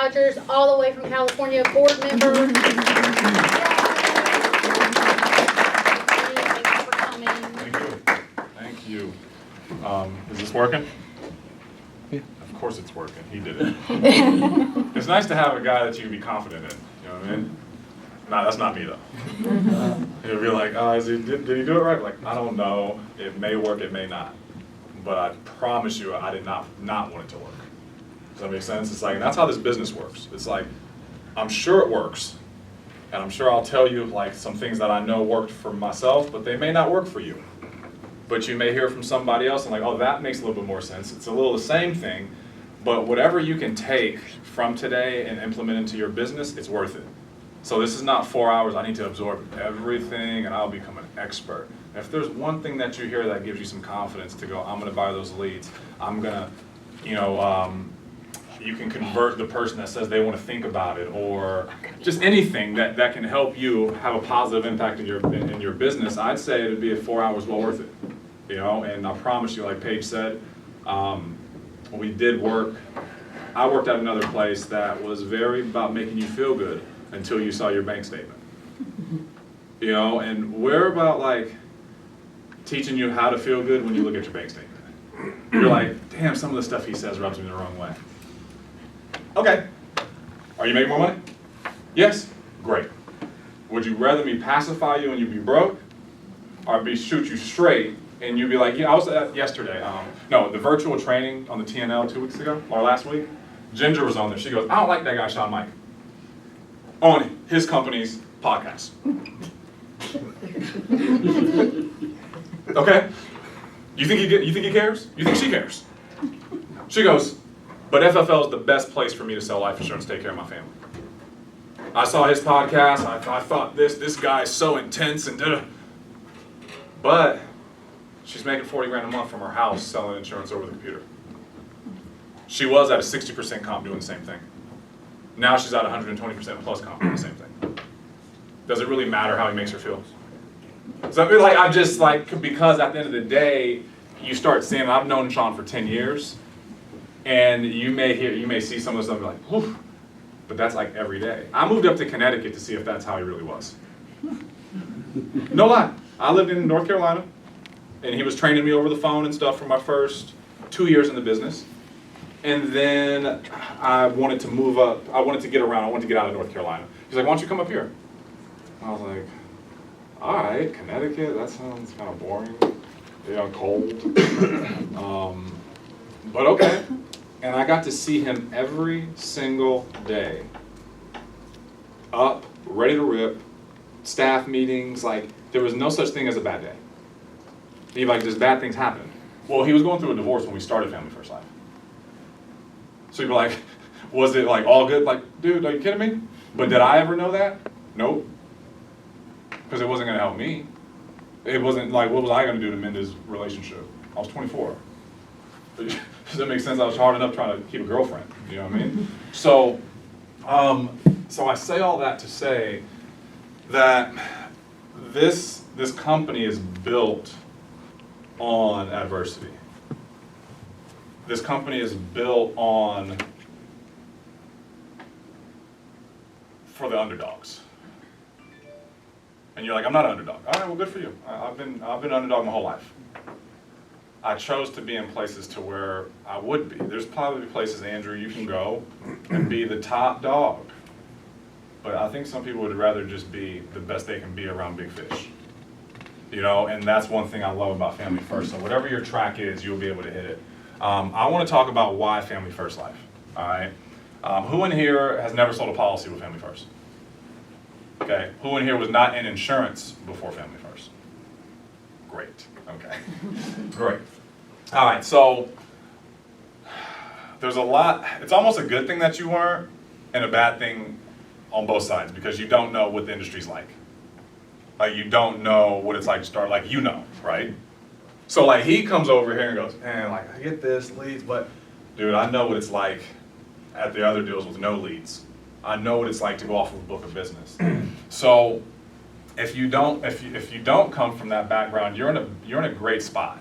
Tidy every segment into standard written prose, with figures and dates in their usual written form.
Rodgers, all the way from California, board member. Thank you. Is this working? Yeah. Of course it's working. He did it. It's nice to have a guy that you can be confident in. You know what I mean? No, that's not me though. You'll be like, oh, did he do it right? Like, I don't know. It may work, it may not. But I promise you, I did not want it to work. Does that make sense? It's like, and that's how this business works. It's like, I'm sure it works. And I'm sure I'll tell you like some things that I know worked for myself, but they may not work for you. But you may hear from somebody else and like, oh, that makes a little bit more sense. It's a little the same thing, but whatever you can take from today and implement into your business, it's worth it. So this is not 4 hours, I need to absorb everything and I'll become an expert. If there's one thing that you hear that gives you some confidence to go, I'm gonna buy those leads, I'm gonna, you can convert the person that says they want to think about it, or just anything that can help you have a positive impact in your business, I'd say it'd be 4 hours well worth it. And I promise you, like Paige said, we did work. I worked at another place that was very about making you feel good until you saw your bank statement. And we're about like teaching you how to feel good when you look at your bank statement. You're like, damn, some of the stuff he says rubs me the wrong way. Okay. Are you making more money? Yes? Great. Would you rather me pacify you and you be broke, or shoot you straight and you be like, yeah, I was at yesterday, the virtual training on the TNL 2 weeks ago, or last week, Ginger was on there. She goes, I don't like that guy, Sean Mike, on his company's podcast. Okay? You think he cares? You think she cares? She goes, but FFL is the best place for me to sell life insurance, take care of my family. I saw his podcast, I thought this guy is so intense and da-da. But she's making 40 grand a month from her house selling insurance over the computer. She was at a 60% comp doing the same thing. Now she's at 120% plus comp doing the same thing. Does it really matter how he makes her feel? So I feel like I'm just like, because at the end of the day, you start seeing, I've known Sean for 10 years, and you may see some of the stuff and be like, whew, but that's like every day. I moved up to Connecticut to see if that's how he really was. No lie. I lived in North Carolina, and he was training me over the phone and stuff for my first 2 years in the business. And then I wanted to move up. I wanted to get around. I wanted to get out of North Carolina. He's like, why don't you come up here? I was like, all right, Connecticut, that sounds kind of boring. Cold. But okay. And I got to see him every single day. Up, ready to rip, staff meetings, like there was no such thing as a bad day. He'd be like, just bad things happen. Well, he was going through a divorce when we started Family First Life. So you'd be like, was it like all good? Like, dude, are you kidding me? But did I ever know that? Nope. Because it wasn't gonna help me. It wasn't like, what was I gonna do to mend his relationship? I was 24. Does that make sense? I was hard enough trying to keep a girlfriend, you know what I mean? So I say all that to say that this company is built on adversity. This company is built for the underdogs. And you're like, I'm not an underdog. All right, well, good for you. I've been an underdog my whole life. I chose to be in places to where I would be. There's probably places, Andrew, you can go and be the top dog. But I think some people would rather just be the best they can be around big fish. And that's one thing I love about Family First. So whatever your track is, you'll be able to hit it. I want to talk about why Family First Life, all right? Who in here has never sold a policy with Family First? Okay, who in here was not in insurance before Family First? Great, okay, great. All right, so there's a lot, it's almost a good thing that you weren't and a bad thing on both sides because you don't know what the industry's like. Like you don't know what it's like to start, like right? So like he comes over here and goes, man, like I get this, leads, but dude, I know what it's like at the other deals with no leads. I know what it's like to go off of a book of business. So if you don't come from that background, you're in a great spot.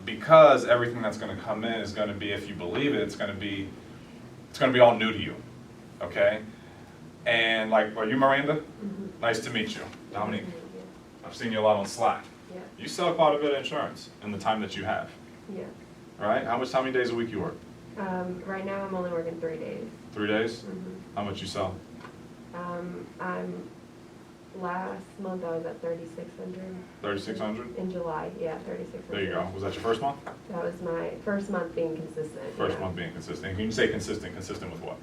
Because everything that's going to come in is going to be, if you believe it, it's going to be all new to you. okay? And like, are you Miranda? Nice to meet you. Domonique, I've seen you a lot on Slack. Yeah. You sell quite a bit of insurance in the time that you have, Yeah. right? How many days a week you work? Right now I'm only working 3 days. 3 days? Mm-hmm. How much you sell? Last month I was at 3,600. 3,600? In July, yeah, 3,600. There you go. Was that your first month? That was my first month being consistent. First yeah. month being consistent. Can you say consistent? Consistent with what?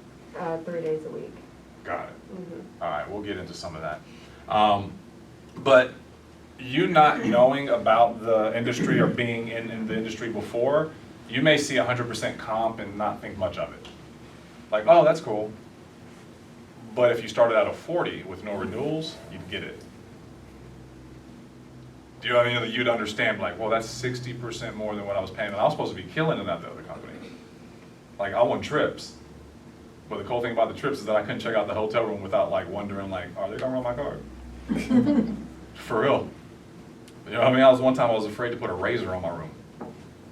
3 days a week. Got it. Mm-hmm. All right, we'll get into some of that. But you not knowing about the industry or being in the industry before, you may see 100% comp and not think much of it. Like, oh, that's cool. But if you started out at 40 with no renewals, you'd get it. Do you know what I mean? You'd understand, like, well, that's 60% more than what I was paying, and I was supposed to be killing it at the other company. Like, I won trips. But the cool thing about the trips is that I couldn't check out the hotel room without like wondering, like, are they gonna run my card? For real. You know what I mean? One time I was afraid to put a razor on my room.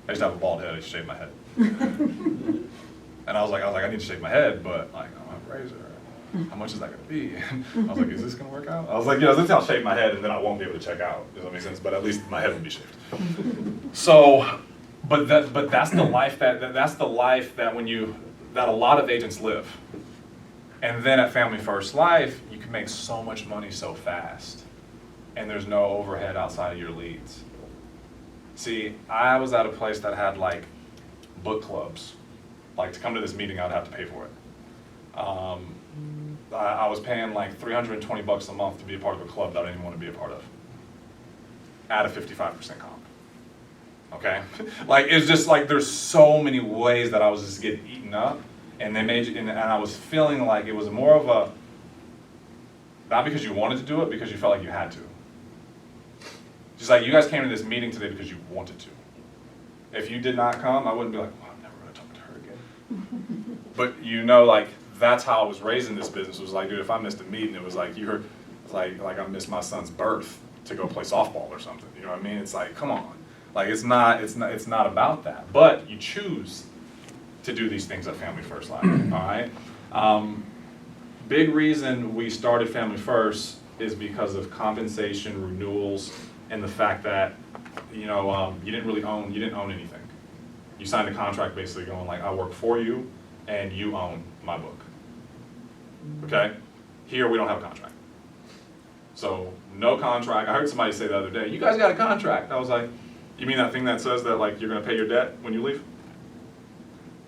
I used to have a bald head, I used to shave my head. And I was like, I need to shave my head, but like, I don't have a razor. How much is that gonna be? And I was like, is this gonna work out? I was like, this I'll shave my head and then I won't be able to check out. Does that make sense? But at least my head will be shaved. So, but that's the life that a lot of agents live. And then at Family First Life, you can make so much money so fast. And there's no overhead outside of your leads. See, I was at a place that had like book clubs. Like to come to this meeting, I'd have to pay for it. I was paying like $320 a month to be a part of a club that I didn't want to be a part of. At a 55% comp. Okay? Like, it's just like there's so many ways that I was just getting eaten up, and they made you, and I was feeling like it was more of a, not because you wanted to do it, because you felt like you had to. Just like you guys came to this meeting today because you wanted to. If you did not come, I wouldn't be like, well, I'm never going to talk to her again. But you know, like, that's how I was raised in this business. It was like, dude, if I missed a meeting, it was like, you heard, it's like I missed my son's birth to go play softball or something. You know what I mean? It's like, come on. Like, it's not about that. But you choose to do these things at Family First Life, all right? Big reason we started Family First is because of compensation, renewals, and the fact that, you know, you didn't own anything. You signed a contract basically going like, I work for you, and you own my book. Okay? Here, we don't have a contract. So, no contract. I heard somebody say the other day, you guys got a contract. I was like, you mean that thing that says that like you're going to pay your debt when you leave?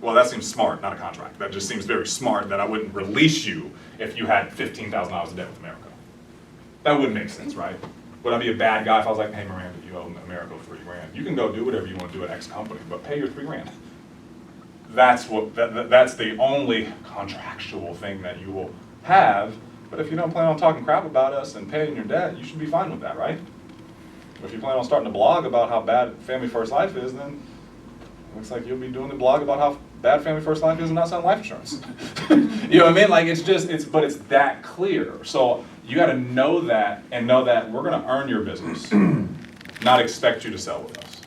Well, that seems smart, not a contract. That just seems very smart that I wouldn't release you if you had $15,000 of debt with America. That wouldn't make sense, right? Would I be a bad guy if I was like, hey, Miranda, you owe America $3,000. You can go do whatever you want to do at X company, but pay your $3,000. That's the only contractual thing that you will have. But if you don't plan on talking crap about us and paying your debt, you should be fine with that, right? If you plan on starting a blog about how bad Family First Life is, then it looks like you'll be doing the blog about how bad Family First Life is and not selling life insurance. You know what I mean? Like, but it's that clear. So you got to know that and know that we're going to earn your business, not expect you to sell with us.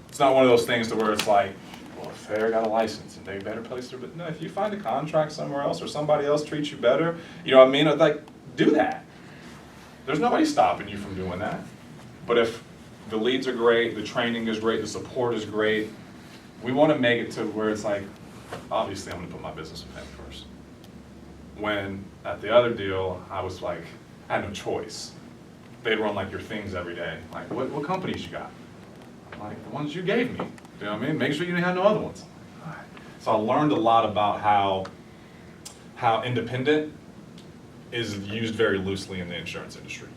It's not one of those things to where it's like, well, if they got a license and they better place their, but no, if you find a contract somewhere else or somebody else treats you better, you know what I mean? Like, do that. There's nobody stopping you from doing that. But if the leads are great, the training is great, the support is great, we want to make it to where it's like, obviously I'm going to put my business with them first. When at the other deal, I was like, I had no choice. They'd run like your things every day. Like, what companies you got? Like, the ones you gave me. You know what I mean? Make sure you have no other ones. So I learned a lot about how independent is used very loosely in the insurance industry.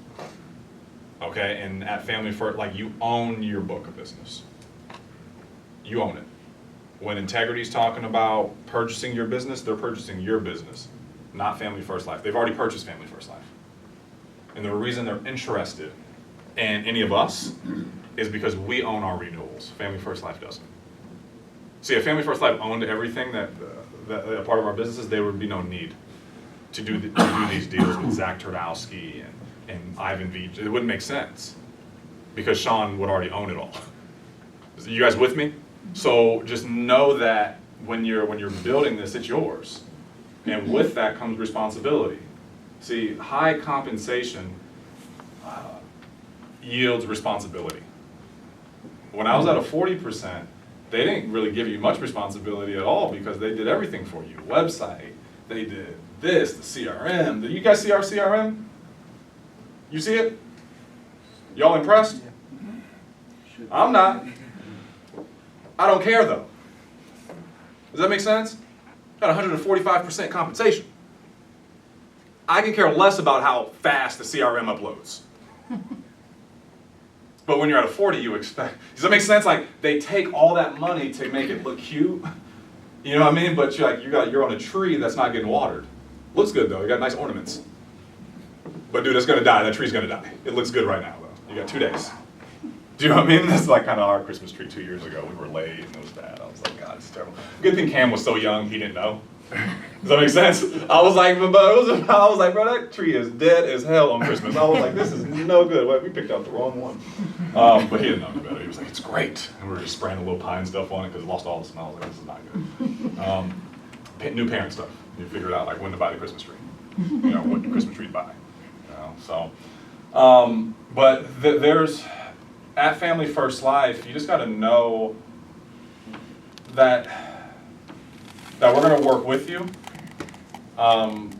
Okay, and at Family First, like, you own your book of business. You own it. When Integrity's talking about purchasing your business, they're purchasing your business, not Family First Life. They've already purchased Family First Life. And the reason they're interested in any of us is because we own our renewals. Family First Life doesn't. See, if Family First Life owned everything that a part of our businesses, there would be no need to do these deals with Zach Turdowski and Ivan Veach. It wouldn't make sense because Sean would already own it all. You guys with me? So just know that when you're building this, it's yours. And with that comes responsibility. See, high compensation yields responsibility. When I was at a 40%, they didn't really give you much responsibility at all because they did everything for you. Website, they did this, the CRM. Did you guys see our CRM? You see it? Y'all impressed? I'm not. I don't care though. Does that make sense? Got 145% compensation. I can care less about how fast the CRM uploads. But when you're at a 40, you expect, does that make sense? Like, they take all that money to make it look cute. You know what I mean? But you're on a tree that's not getting watered. Looks good though, you got nice ornaments. But dude, it's gonna die, that tree's gonna die. It looks good right now though. You got 2 days. Do you know what I mean? That's like kind of our Christmas tree 2 years ago. We were late and it was bad. I was like, God, it's terrible. Good thing Cam was so young, he didn't know. Does that make sense? I was like, bro, that tree is dead as hell on Christmas. I was like, this is no good. Wait, we picked out the wrong one. But he didn't know any better. He was like, it's great. And we were just spraying a little pine stuff on it because it lost all the smell. I was like, this is not good. New parent stuff. You figure it out, like when to buy the Christmas tree. You know, what Christmas tree to buy. You know, so, but there's, at Family First Life, you just got to know that we're going to work with you, and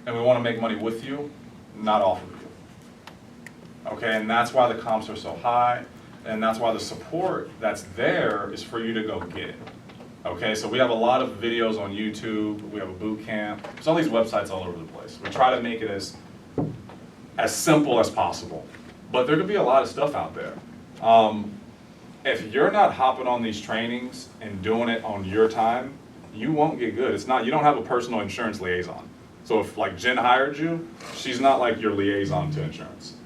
we want to make money with you, not off of you. Okay, and that's why the comps are so high, and that's why the support that's there is for you to go get it. Okay, so we have a lot of videos on YouTube, we have a boot camp, there's all these websites all over the place. We try to make it as simple as possible, but there could be a lot of stuff out there. If you're not hopping on these trainings and doing it on your time, you won't get good. It's not, you don't have a personal insurance liaison. So if like Jen hired you, she's not like your liaison to insurance.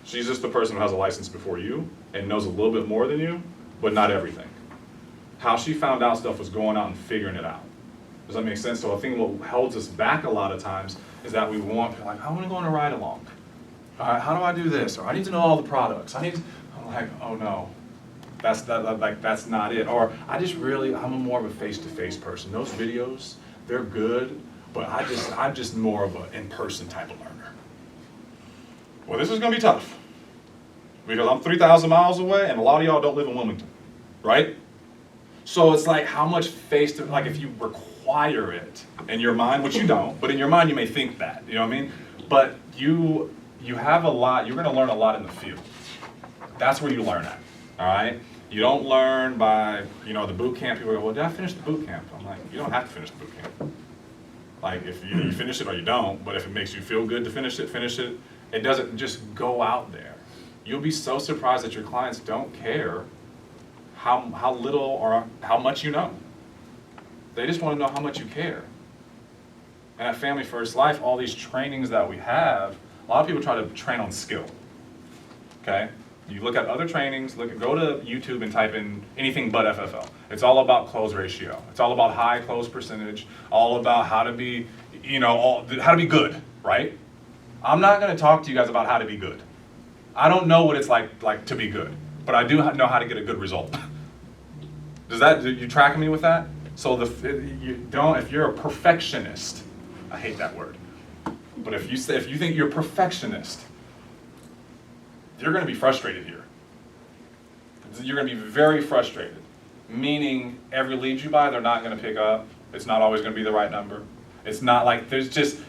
She's just the person who has a license before you and knows a little bit more than you, but not everything. How she found out stuff was going out and figuring it out. Does that make sense? So I think what holds us back a lot of times is that we want, like, I want to go on a ride along. All right, how do I do this? Or I need to know all the products. I'm like, oh no. That's not it. Or I'm more of a face-to-face person. Those videos, they're good, but I'm just more of an in-person type of learner. Well, this is gonna be tough. Because I'm 3,000 miles away and a lot of y'all don't live in Wilmington, right? So it's like how much like if you require it in your mind, which you don't, but in your mind you may think that, you know what I mean? But you have a lot, you're gonna learn a lot in the field. That's where you learn at. All right? You don't learn by, the boot camp. People go, well, did I finish the boot camp? I'm like, you don't have to finish the boot camp. Like, if you finish it or you don't, but if it makes you feel good to finish it, finish it. It doesn't just go out there. You'll be so surprised that your clients don't care how little or how much you know. They just want to know how much you care. And at Family First Life, all these trainings that we have, a lot of people try to train on skill. Okay? You look at other trainings, go to YouTube and type in anything but FFL. It's all about close ratio. It's all about high close percentage, all about how to be, how to be good, right? I'm not going to talk to you guys about how to be good. I don't know what it's like to be good, but I do know how to get a good result. You tracking me with that? So if you're a perfectionist, I hate that word, but if you think you're a perfectionist, you're going to be frustrated here. You're going to be very frustrated, meaning every lead you buy, they're not going to pick up. It's not always going to be the right number. It's not like there's just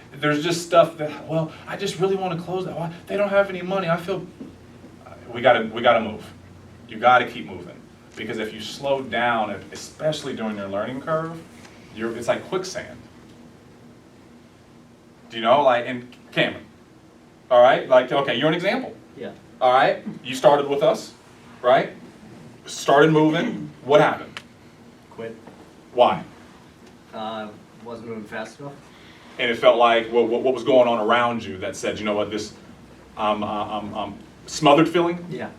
stuff that, well, I just really want to close that. Well, they don't have any money. I feel we got to move. You got to keep moving, because if you slow down, especially during your learning curve, it's like quicksand. Do you know, like in Cameron? All right, like okay, you're an example. Yeah. All right, you started with us, right? Started moving. What happened? Quit. Why? Wasn't moving fast enough. And it felt like what was going on around you that said, you know what, this smothered feeling? Yeah.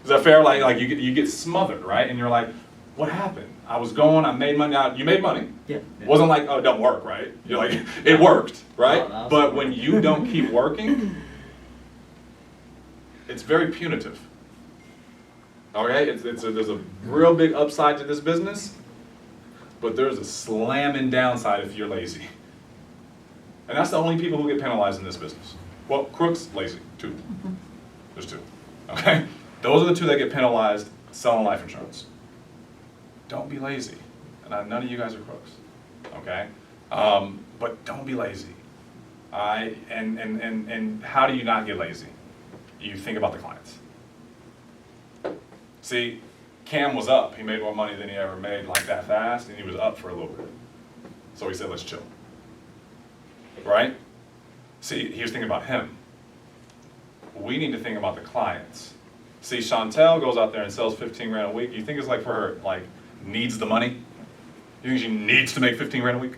Is that fair? Like you get smothered, right? And you're like, what happened? I was going, I made money. Now, you made money. Yeah. It wasn't like, oh, it don't work, right? You're like, it worked, right? No, but when you don't keep working, it's very punitive. Okay, there's a real big upside to this business, but there's a slamming downside if you're lazy. And that's the only people who get penalized in this business. Well, crooks, lazy, two. There's two, okay? Those are the two that get penalized selling life insurance. Don't be lazy. And none of you guys are crooks, okay? But don't be lazy. And how do you not get lazy? You think about the clients. See, Cam was up. He made more money than he ever made like that fast, and he was up for a little bit. So he said, let's chill. Right? See, he was thinking about him. We need to think about the clients. See, Chantel goes out there and sells 15 grand a week. You think it's like for her, like, needs the money? You think she needs to make 15 grand a week?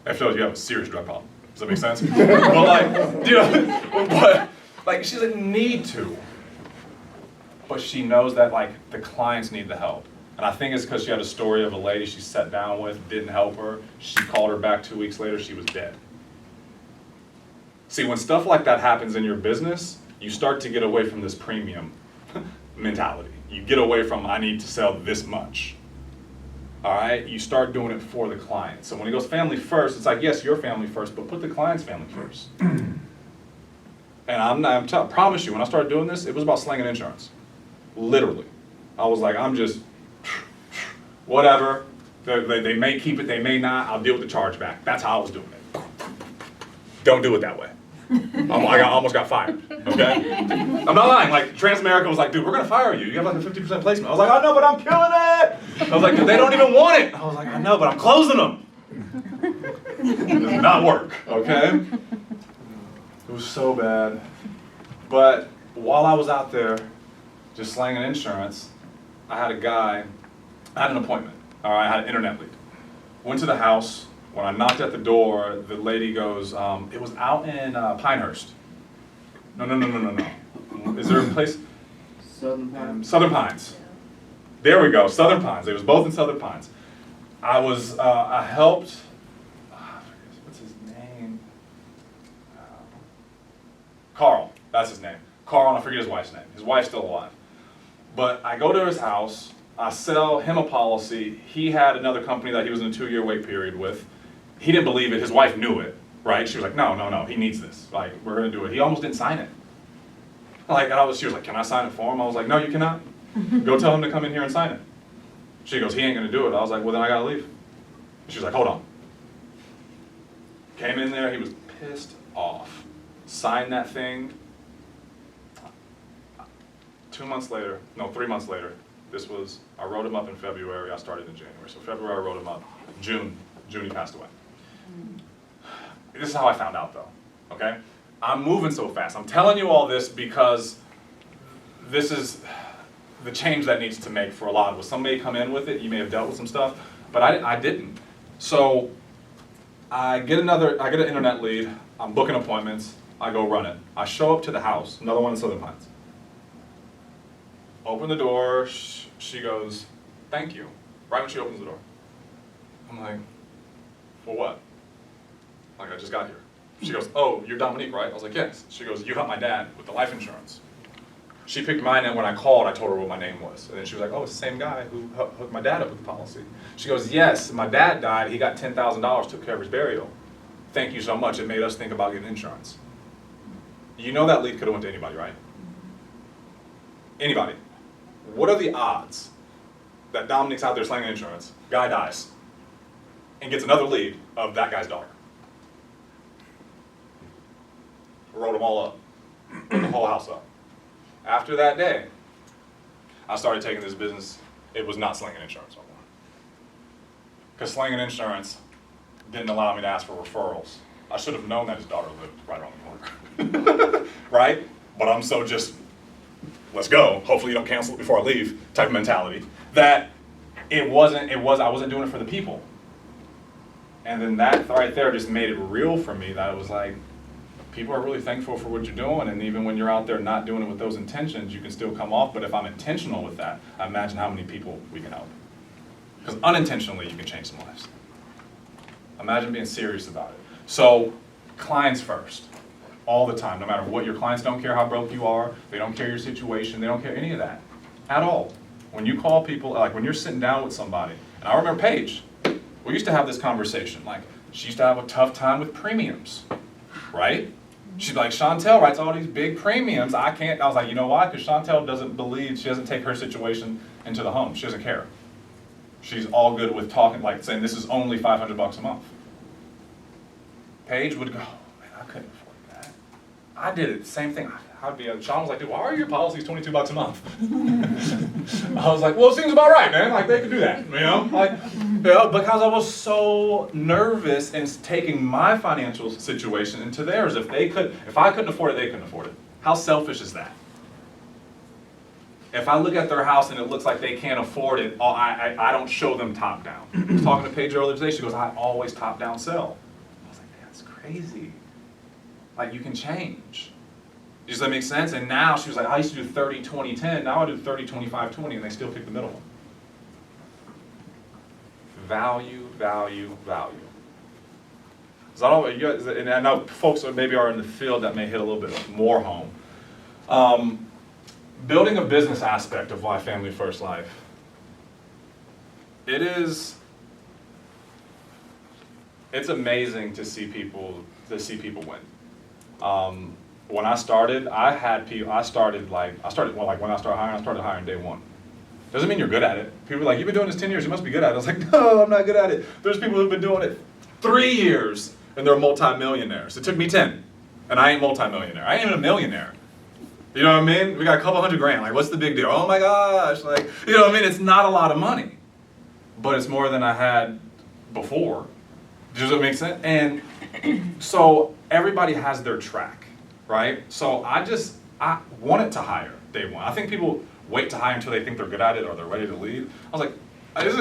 That shows you have a serious drug problem. Does that make sense? But like, you know, but like she doesn't need to. But she knows that like the clients need the help. And I think it's because she had a story of a lady she sat down with, didn't help her. She called her back 2 weeks later, she was dead. See, when stuff like that happens in your business, you start to get away from this premium mentality. You get away from, I need to sell this much. All right, you start doing it for the client. So when it goes family first, it's like, yes, your family first, but put the client's family first. And I promise you, when I started doing this, it was about slinging insurance. Literally. I was like, I'm just, whatever. They may keep it, they may not. I'll deal with the chargeback. That's how I was doing it. Don't do it that way. I almost got fired, okay? I'm not lying, like Transamerica was like, dude, we're gonna fire you. You have like a 50% placement. I was like, I know, but I'm killing it. I was like, dude, they don't even want it. I was like, I know, but I'm closing them. It does not work, okay? It was so bad. But while I was out there just slanging insurance, I had an appointment, all right, I had an internet lead. Went to the house. When I knocked at the door, the lady goes, it was out in Pinehurst. No. Is there a place? Southern Pines. Southern Pines. There we go, Southern Pines. It was both in Southern Pines. I helped, what's his name? Carl, that's his name. Carl, and I forget his wife's name. His wife's still alive. But I go to his house, I sell him a policy. He had another company that he was in a 2-year wait period with. He didn't believe it, his wife knew it, right? She was like, no, he needs this. Like, we're gonna do it. He almost didn't sign it. Like, she was like, can I sign it for him? I was like, no, you cannot. Go tell him to come in here and sign it. She goes, he ain't gonna do it. I was like, well, then I gotta leave. She was like, hold on. Came in there, he was pissed off. Signed that thing. 3 months later, I wrote him up in February, I started in January. So February I wrote him up, June he passed away. This is how I found out though, okay? I'm moving so fast. I'm telling you all this because this is the change that needs to make for a lot of us. Some may come in with it, you may have dealt with some stuff, but I didn't. So I get an internet lead, I'm booking appointments, I go run it. I show up to the house, another one in Southern Pines. Open the door, she goes, thank you, right when she opens the door. I'm like, for what? Like, I just got here. She goes, oh, you're Domonique, right? I was like, yes. She goes, you helped my dad with the life insurance. She picked mine, and when I called, I told her what my name was. And then she was like, oh, it's the same guy who hooked my dad up with the policy. She goes, yes, my dad died, he got $10,000, took care of his burial. Thank you so much, it made us think about getting insurance. You know that lead could have went to anybody, right? Anybody. What are the odds that Dominique's out there slanging insurance, guy dies, and gets another lead of that guy's daughter? Wrote them all up, wrote the whole house up. After that day, I started taking this business, it was not slinging insurance no more. Because slinging insurance didn't allow me to ask for referrals. I should have known that his daughter lived right around the corner, right? But I'm so just, let's go, hopefully you don't cancel it before I leave, type of mentality, that I wasn't doing it for the people. And then that right there just made it real for me, that it was like, people are really thankful for what you're doing, and even when you're out there not doing it with those intentions, you can still come off, but if I'm intentional with that, I imagine how many people we can help. Because unintentionally, you can change some lives. Imagine being serious about it. So, clients first, all the time, no matter what. Your clients don't care how broke you are, they don't care your situation, they don't care any of that, at all. When you call people, like when you're sitting down with somebody, and I remember Paige we used to have this conversation, like, she used to have a tough time with premiums, right? She's like, Chantel writes all these big premiums, I can't. I was like, you know why? Because Chantel doesn't believe, she doesn't take her situation into the home. She doesn't care. She's all good with talking, like saying this is only $500 a month. Paige would go, man, I couldn't afford that. I did it, same thing. I'd be, Sean was like, dude, why are your policies $22 a month? I was like, well, it seems about right, man. Like, they could do that, you know? Like, because I was so nervous in taking my financial situation into theirs. If I couldn't afford it, they couldn't afford it. How selfish is that? If I look at their house and it looks like they can't afford it, I don't show them top down. I was talking to Paige earlier today, she goes, I always top down sell. I was like, that's crazy. Like, you can change. Does that make sense? And now she was like, I used to do 30, 20, 10. Now I do 30, 25, 20, and they still pick the middle one. Value, value, value. Is that all? And I know folks that maybe are in the field that may hit a little bit more home. Building a business aspect of Why Family First Life. It's amazing to see people win. When I started, when I started hiring day one. Doesn't mean you're good at it. People are like, you've been doing this 10 years, you must be good at it. I was like, no, I'm not good at it. There's people who've been doing it 3 years and they're multi-millionaires. It took me 10, and I ain't multi-millionaire. I ain't even a millionaire. You know what I mean? We got a couple $100,000. Like, what's the big deal? Oh my gosh, like, you know what I mean? It's not a lot of money, but it's more than I had before. Does that make sense? And so everybody has their track. Right? So I wanted to hire day one. I think people wait to hire until they think they're good at it or they're ready to lead. I was like,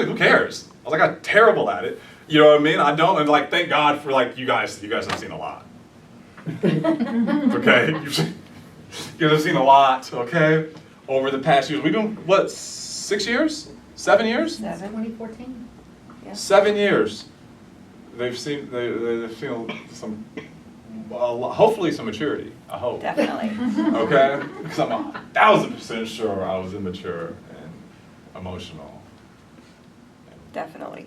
who cares? I was like, I'm terrible at it. You know what I mean? I don't, and like, thank God for like you guys have seen a lot. Okay? You guys have seen a lot, okay? Over the past years. We've been, what, 6 years? 7 years? 2014. Yeah. 7 years. They've seen some, hopefully some maturity, I hope. Definitely. Okay? Because I'm 1,000% sure I was immature and emotional. Definitely.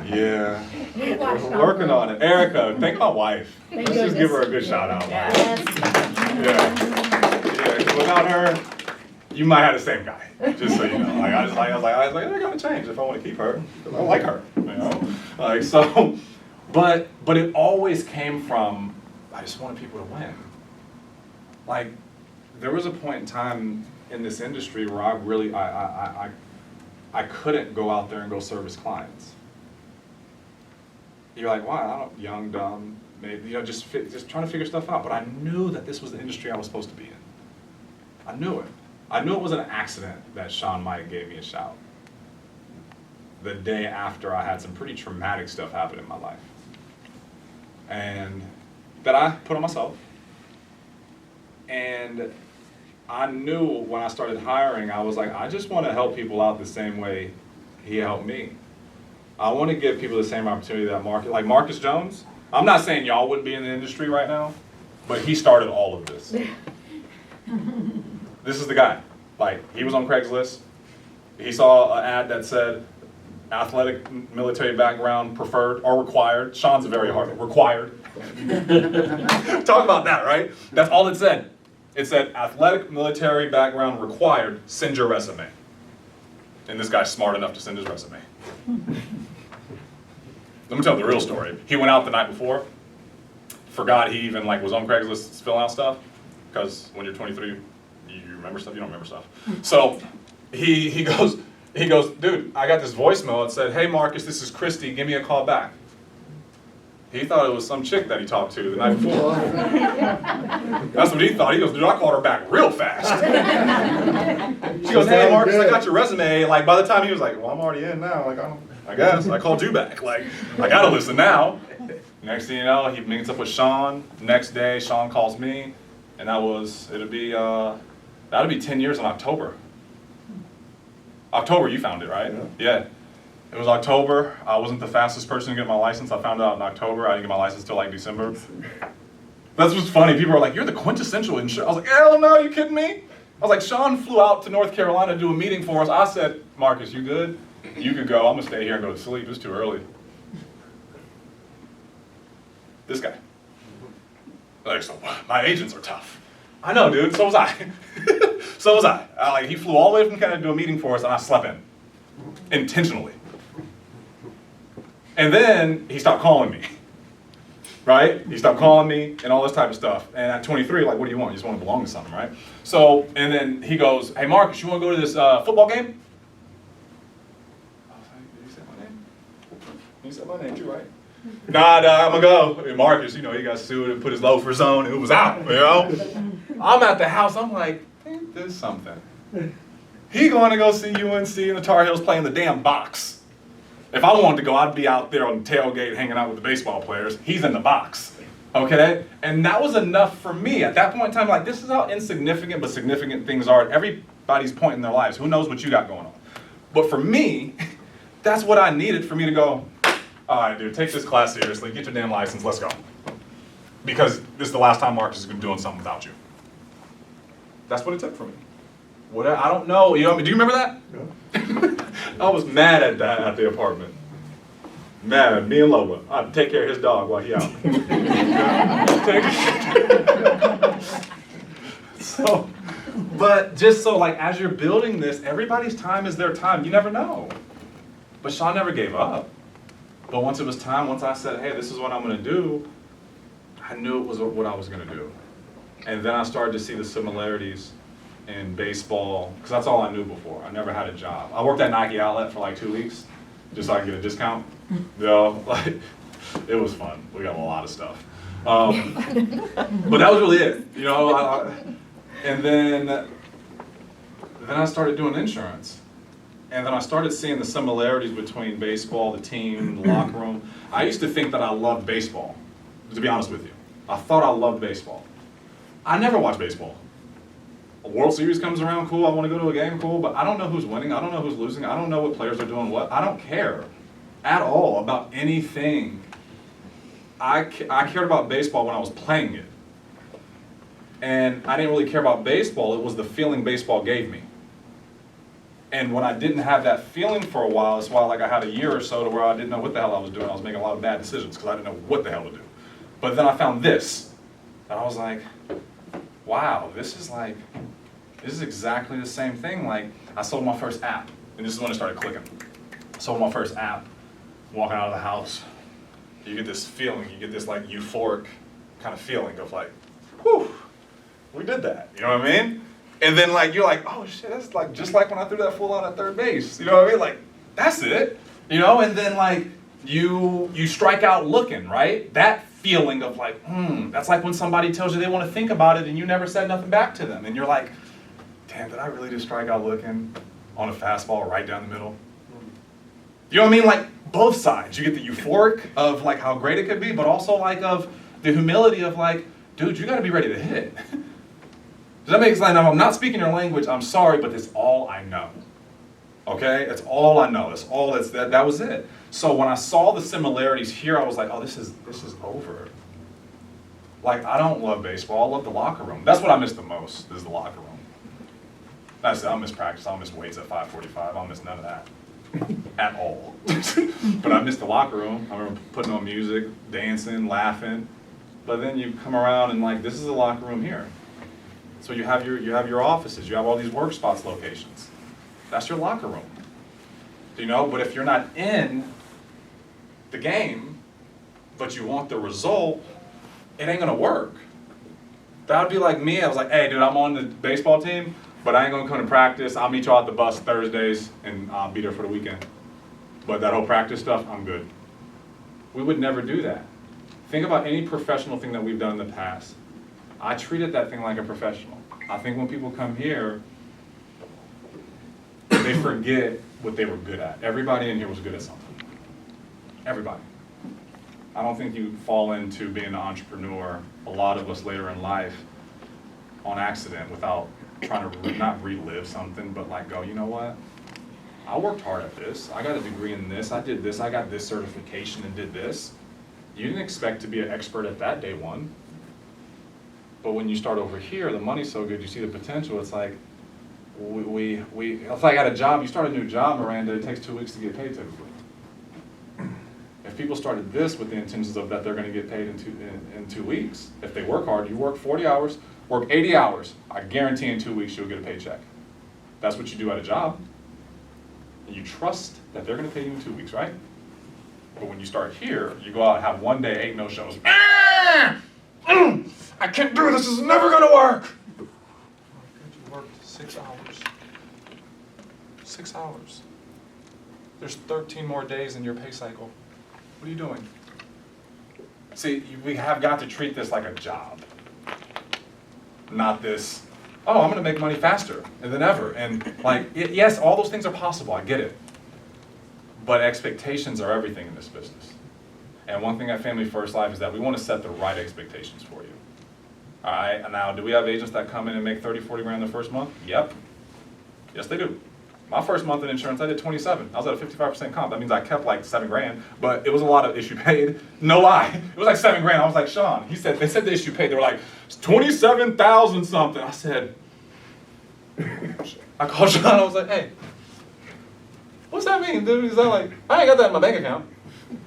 Yeah. We're working on it. Erica, thank my wife. Thank Let's just give her a good shout out. Yeah. 'Cause without her, you might have the same guy. Just so you know. Like I was like, I gotta change if I want to keep her. Because I like her. You know? Like so. But it always came from, I just wanted people to win. Like, there was a point in time in this industry where I couldn't go out there and go service clients. You're like, wow, young, dumb, maybe, just trying to figure stuff out. But I knew that this was the industry I was supposed to be in. I knew it. I knew it was an accident that Sean Mike gave me a shout the day after I had some pretty traumatic stuff happen in my life. And that I put on myself. And I knew when I started hiring, I was like, I just want to help people out the same way he helped me. I want to give people the same opportunity that like Marcus Jones. I'm not saying y'all wouldn't be in the industry right now, but he started all of this. This is the guy. Like, he was on Craigslist. He saw an ad that said, athletic military background preferred or required. Sean's very hard. Required. Talk about that, right? That's all it said. It said athletic military background required, send your resume. And this guy's smart enough to send his resume. Let me tell you the real story. He went out the night before, forgot he even was on Craigslist filling out stuff, because when you're 23, you remember stuff, you don't remember stuff. So he goes, dude, I got this voicemail. It said, hey Marcus, this is Christy, give me a call back. He thought it was some chick that he talked to the night before. That's what he thought. He goes, dude, I called her back real fast. She goes, hey Marcus, I got your resume. Like, by the time he was like, well, I'm already in now. Like, I guess I called you back. Like, I gotta listen now. Next thing you know, he meets up with Sean. Next day, Sean calls me, and that'll be 10 years in October. October, you found it, right? Yeah. It was October. I wasn't the fastest person to get my license. I found out in October. I didn't get my license till like December. That's what's funny. People are like, you're the quintessential insurance. I was like, hell no, are you kidding me? I was like, Sean flew out to North Carolina to do a meeting for us. I said, Marcus, you good? You could go, I'm gonna stay here and go to sleep, it's too early. This guy. Like, so my agents are tough. I know, dude, so was I. So was I. Like, he flew all the way from Canada to do a meeting for us and I slept in. Intentionally. And then he stopped calling me. Right? He stopped calling me and all this type of stuff. And at 23, like, what do you want? You just want to belong to something, right? So, and then he goes, hey, Marcus, you want to go to this football game? I was like, did he say my name? He said my name too, right? Nah, I'm going to go. And Marcus, you know, he got sued and put his loafers on and it was out, you know? I'm at the house. I'm like, ain't this something? He going to go see UNC and the Tar Heels playing the damn box. If I wanted to go, I'd be out there on the tailgate hanging out with the baseball players. He's in the box, okay? And that was enough for me. At that point in time, like, this is how insignificant but significant things are at everybody's point in their lives. Who knows what you got going on? But for me, that's what I needed for me to go, all right, dude, take this class seriously. Get your damn license. Let's go. Because this is the last time Marcus is going to be doing something without you. That's what it took for me. I don't know. You know, do you remember that? No. I was mad at that at the apartment. Mad. Me and Lola. I'd take care of his dog while he out. So, but just so, like, as you're building this, everybody's time is their time. You never know. But Sean never gave up. But once it was time, once I said, hey, this is what I'm going to do, I knew it was what I was going to do. And then I started to see the similarities in baseball, because that's all I knew before. I never had a job. I worked at Nike Outlet for like 2 weeks, just so I could get a discount. You know, like, it was fun. We got a lot of stuff. But that was really it. You know, and then I started doing insurance. And then I started seeing the similarities between baseball, the team, the locker room. I used to think that I loved baseball, to be honest with you. I thought I loved baseball. I never watched baseball. A World Series comes around, cool, I want to go to a game, cool, but I don't know who's winning, I don't know who's losing, I don't know what players are doing what. I don't care at all about anything. I cared about baseball when I was playing it. And I didn't really care about baseball, it was the feeling baseball gave me. And when I didn't have that feeling for a while, that's why, like, I had a year or so to where I didn't know what the hell I was doing. I was making a lot of bad decisions because I didn't know what the hell to do. But then I found this, and I was like, wow, this is exactly the same thing. Like, I sold my first app, and this is when it started clicking. I sold my first app, walking out of the house. You get this feeling, you get this, like, euphoric kind of feeling of, like, whew, we did that, you know what I mean? And then, like, you're like, oh shit, that's like just like when I threw that full out at third base, you know what I mean? Like, that's it, you know? And then, like, you strike out looking, right? That feeling of, like, that's like when somebody tells you they want to think about it and you never said nothing back to them. And you're like, damn, did I really just strike out looking on a fastball right down the middle? You know what I mean? Like, both sides. You get the euphoric of, like, how great it could be, but also, like, of the humility of, like, dude, you got to be ready to hit. Does that make sense? Now, if I'm not speaking your language, I'm sorry, but it's all I know. Okay? It's all I know. It's all that was it. So when I saw the similarities here, I was like, oh, this is over. Like, I don't love baseball. I love the locker room. That's what I miss the most, is the locker room. That's it. I'll miss practice. I'll miss weights at 5:45. I'll miss none of that. At all. But I miss the locker room. I remember putting on music, dancing, laughing. But then you come around and, like, this is the locker room here. So you have your offices, you have all these work spots locations. That's your locker room. You know, but if you're not in the game, but you want the result, it ain't gonna work. That would be like me, I was like, hey dude, I'm on the baseball team, but I ain't gonna come to practice. I'll meet you out the bus Thursdays and I'll be there for the weekend. But that whole practice stuff, I'm good. We would never do that. Think about any professional thing that we've done in the past. I treated that thing like a professional. I think when people come here, they forget what they were good at. Everybody in here was good at something. Everybody. I don't think you fall into being an entrepreneur, a lot of us later in life, on accident without trying to not relive something, but like go, you know what? I worked hard at this. I got a degree in this. I did this. I got this certification and did this. You didn't expect to be an expert at that day one. But when you start over here, the money's so good, you see the potential, it's like, it's like at a job, you start a new job, Miranda, it takes 2 weeks to get paid typically. If people started this with the intentions of that they're gonna get paid in 2 weeks, if they work hard, you work 40 hours, work 80 hours, I guarantee in 2 weeks you'll get a paycheck. That's what you do at a job. And you trust that they're gonna pay you in 2 weeks, right? But when you start here, you go out and have 1 day, 8 no-shows. I can't do this, this is never gonna work. You worked 6 hours. 6 hours. There's 13 more days in your pay cycle. What are you doing? See, we have got to treat this like a job. Not this, oh, I'm gonna make money faster than ever. And like, yes, all those things are possible, I get it. But expectations are everything in this business. And one thing at Family First Life is that we want to set the right expectations for you. All right, now do we have agents that come in and make 30, 40 grand the first month? Yep. Yes, they do. My first month in insurance, I did 27. I was at a 55% comp. That means I kept like 7 grand, but it was a lot of issue paid. No lie. It was like 7 grand. I was like, Sean, they said the issue paid. They were like, it's 27,000 something. I said, I called Sean, I was like, hey, what's that mean, dude? He's like, I ain't got that in my bank account.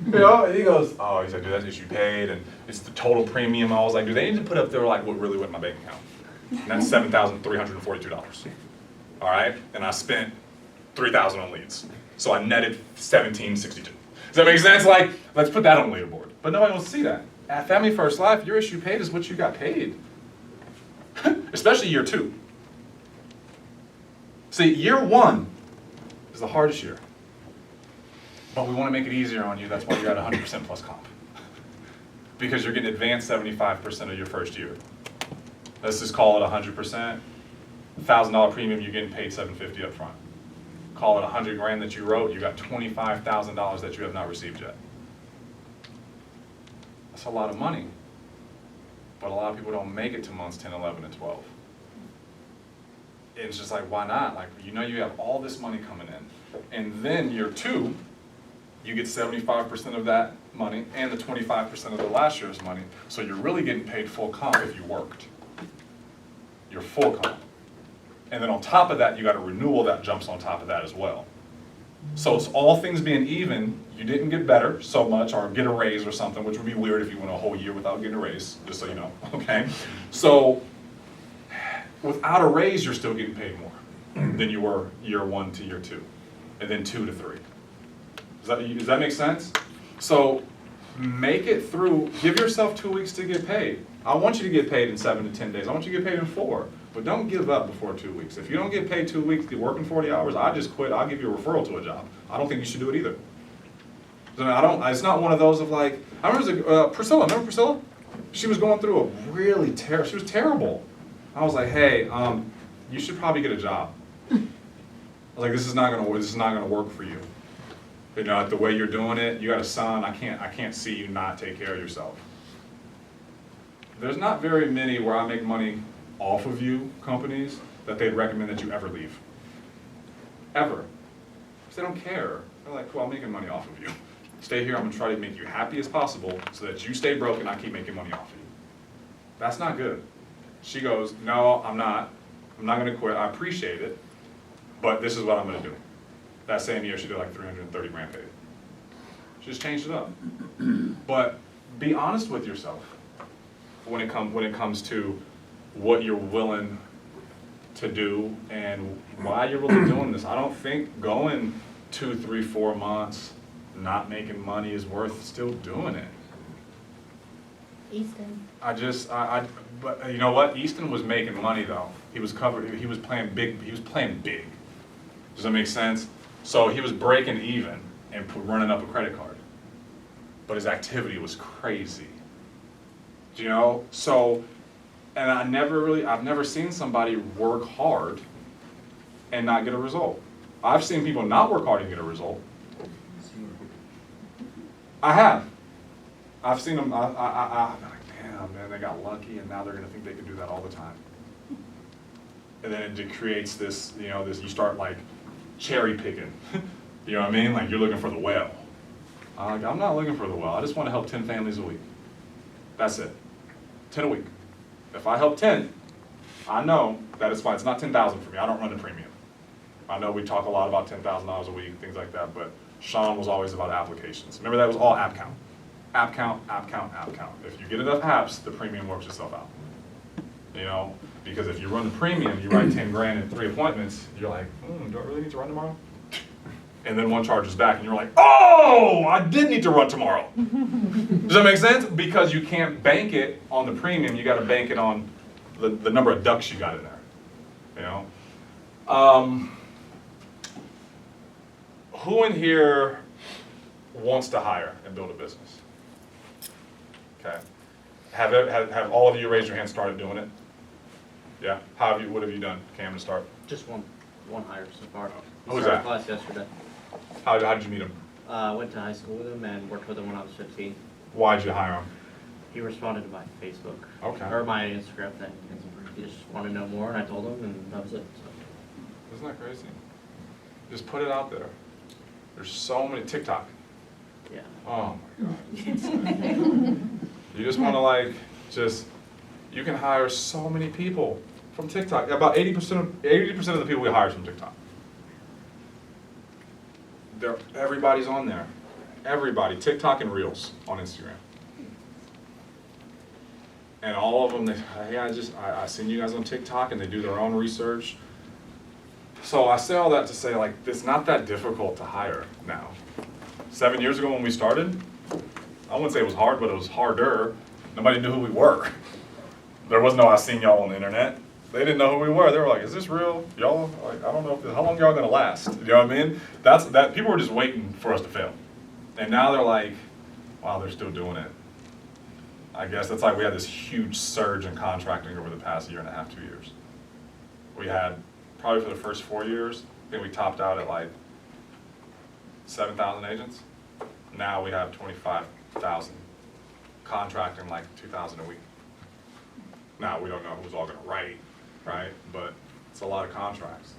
You know, and he goes, oh, he said, dude, that's issue paid, and it's the total premium. I was like, dude, they need to put up there like what really went in my bank account. And that's $7,342. All right, and I spent $3,000 on leads. So I netted $1,762. Does that make sense? Like, let's put that on the leaderboard. But nobody wants to see that. At Family First Life, your issue paid is what you got paid. Especially year 2. See, year 1 is the hardest year. But we want to make it easier on you. That's why you're at 100% plus comp. Because you're getting advanced 75% of your first year. Let's just call it 100%. $1,000 premium, you're getting paid $750 up front. Call it 100 grand that you wrote, you got $25,000 that you have not received yet. That's a lot of money. But a lot of people don't make it to months 10, 11, and 12. It's just like, why not? Like, you know you have all this money coming in. And then year 2, you get 75% of that money and the 25% of the last year's money. So you're really getting paid full comp if you worked. You're full comp. And then on top of that, you got a renewal that jumps on top of that as well. So it's all things being even, you didn't get better so much or get a raise or something, which would be weird if you went a whole year without getting a raise, just so you know, okay? So without a raise, you're still getting paid more than you were year 1 to year 2, and then 2 to 3. Does that make sense? So make it through, give yourself 2 weeks to get paid. I want you to get paid in 7 to 10 days. I want you to get paid in 4. But don't give up before 2 weeks. If you don't get paid 2 weeks, you're working 40 hours, I just quit. I'll give you a referral to a job. I don't think you should do it either. It's not one of those of like, I remember Priscilla, remember Priscilla? She was going through a really terrible, she was terrible. I was like, hey, you should probably get a job. I was like, this is not gonna work for you. You know, the way you're doing it, you got a son, I can't see you not take care of yourself. There's not very many where I make money off of you companies that they'd recommend that you ever leave. Ever. Because they don't care. They're like, cool, I'm making money off of you. Stay here, I'm gonna try to make you happy as possible so that you stay broke and I keep making money off of you. That's not good. She goes, no, I'm not gonna quit, I appreciate it, but this is what I'm gonna do. That same year she did like 330 grand paid. She just changed it up. But be honest with yourself when it comes to what you're willing to do and why you're really doing this. I don't think going 2, 3, 4 months not making money is worth still doing it. Easton. But you know what? Easton was making money though. He was playing big. Does that make sense? So he was breaking even and running up a credit card. But his activity was crazy. You know? So, and I've never seen somebody work hard and not get a result. I've seen people not work hard and get a result. I have. I've seen them, I'm like, damn, man, they got lucky and now they're gonna think they can do that all the time. And then it creates this, you know, you start like cherry picking. You know what I mean? Like you're looking for the whale. I'm not looking for the whale. I just want to help 10 families a week. That's it. 10 a week. If I help 10, I know that it's fine. It's not 10,000 for me. I don't run the premium. I know we talk a lot about $10,000 a week, things like that, but Sean was always about applications. Remember, that was all app count. App count, app count, app count. If you get enough apps, the premium works itself out. You know, because if you run the premium, you write 10 grand in 3 appointments, you're like, do I really need to run tomorrow? And then one charges back and you're like, oh, I did need to run tomorrow. Does that make sense? Because you can't bank it on the premium, you gotta bank it on the number of ducks you got in there, you know? Who in here wants to hire and build a business? Okay. Have all of you raised your hand started doing it? Yeah. What have you done, Cam, to start? Just one hire so far. Who's Started that? class yesterday. How did you meet him? Went to high school with him and worked with him when I was 15. Why'd you hire him? He responded to my Facebook. Okay. Or my Instagram thing. He just wanted to know more, and I told him, and that was it. So. Isn't that crazy? Just put it out there. There's so many TikTok. Yeah. Oh my God. You just want to you can hire so many people from TikTok. About 80% of the people we hire is from TikTok. Everybody's on there. Everybody. TikTok and Reels on Instagram. And all of them, hey, I seen you guys on TikTok, and they do their own research. So I say all that to say, it's not that difficult to hire now. 7 years ago when we started, I wouldn't say it was hard, but it was harder. Nobody knew who we were. There was no I seen y'all on the internet. They didn't know who we were. They were like, is this real? Y'all, I don't know, how long y'all gonna last? You know what I mean? People were just waiting for us to fail. And now they're like, wow, they're still doing it. I guess that's we had this huge surge in contracting over the past 1.5 to 2 years. We had, probably for the first 4 years, I think we topped out at 7,000 agents. Now we have 25,000, contracting 2,000 a week. Now we don't know who's all gonna write, right? But it's a lot of contracts.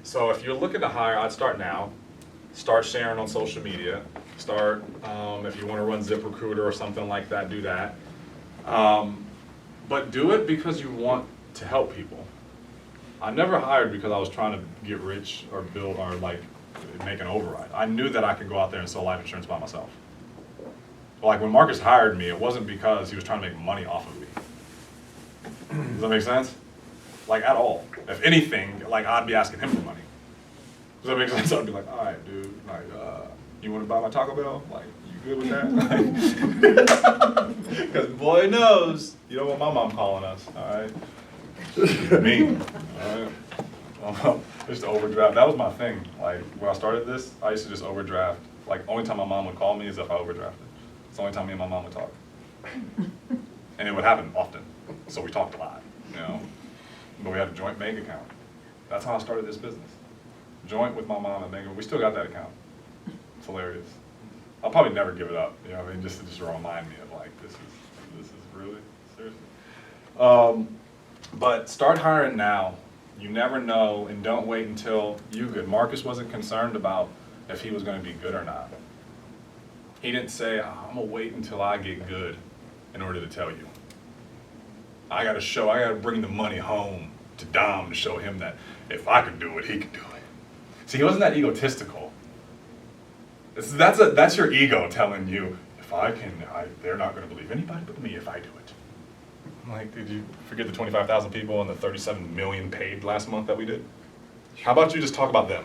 So if you're looking to hire, I'd start now. Start sharing on social media. Start, if you want to run ZipRecruiter or something like that, do that. But do it because you want to help people. I never hired because I was trying to get rich or build or make an override. I knew that I could go out there and sell life insurance by myself. But when Marcus hired me, it wasn't because he was trying to make money off of me. Does that make sense? At all. If anything, I'd be asking him for money. Does that make sense? I'd be like, all right, dude, you want to buy my Taco Bell? You good with that? Because boy knows, you don't want my mom calling us, all right? Me, all right? Just overdraft. That was my thing. When I started this, I used to just overdraft. Only time my mom would call me is if I overdrafted. It's the only time me and my mom would talk. And it would happen often. So we talked a lot, you know? But we had a joint bank account. That's how I started this business. Joint with my mom and Megan. We still got that account. It's hilarious. I'll probably never give it up, you know what I mean? Just to remind me of this is really, seriously. But start hiring now. You never know, and don't wait until you good. Marcus wasn't concerned about if he was gonna be good or not. He didn't say, I'm gonna wait until I get good in order to tell you. I gotta bring the money home to Dom to show him that if I could do it, he could do it. See, he wasn't that egotistical. That's your ego telling you, if I can, they're not gonna believe anybody but me if I do it. I'm did you forget the 25,000 people and the 37 million paid last month that we did? How about you just talk about them?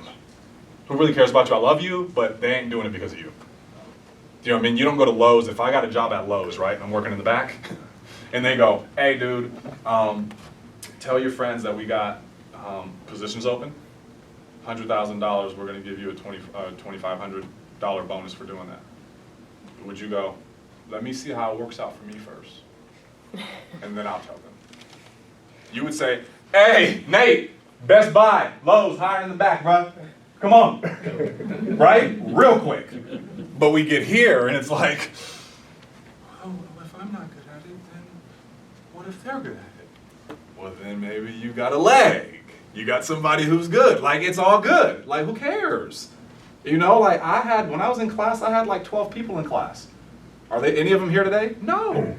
Who really cares about you? I love you, but they ain't doing it because of you. Do you know what I mean? You don't go to Lowe's. If I got a job at Lowe's, right, and I'm working in the back, and they go, hey, dude, tell your friends that we got positions open, $100,000, we're going to give you a $2,500 bonus for doing that. Would you go, let me see how it works out for me first, and then I'll tell them. You would say, hey, Nate, Best Buy, Lowe's, hire in the back, bro. Come on, right? Real quick. But we get here, and it's like, oh, well, if I'm not good at it, then what if they're good at it? Well, then maybe you got a leg. You got somebody who's good. It's all good. Who cares? You know, when I was in class, I had 12 people in class. Are they any of them here today? No.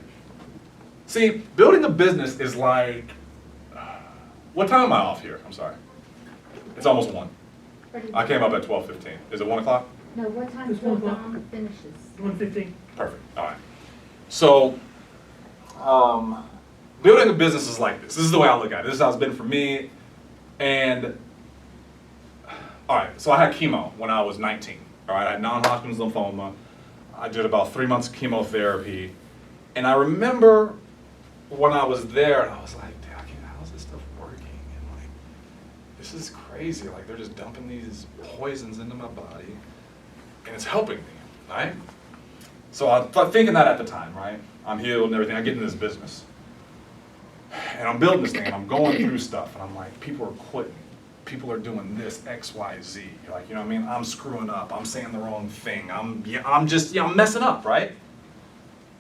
See, building a business is what What time am I off here? I'm sorry. It's almost 1. I came up at 12:15. Is it 1 o'clock? No, what time It's till 1 o'clock. Dom finishes? 1:15. Perfect. All right. So, building a business is like this. This is the way I look at it. This is how it's been for me. And, all right, so I had chemo when I was 19. All right, I had non-Hodgkin's lymphoma. I did about 3 months of chemotherapy. And I remember when I was there, and I was like, dude, how's this stuff working? And like, this is crazy. Like, they're just dumping these poisons into my body, and it's helping me, right? So I thought, thinking that at the time, right? I'm healed and everything. I get into this business. And I'm building this thing, and I'm going through stuff, and I'm like, people are quitting. People are doing this, X, Y, Z. Like, you know what I mean? I'm screwing up. I'm saying the wrong thing. I'm messing up, right?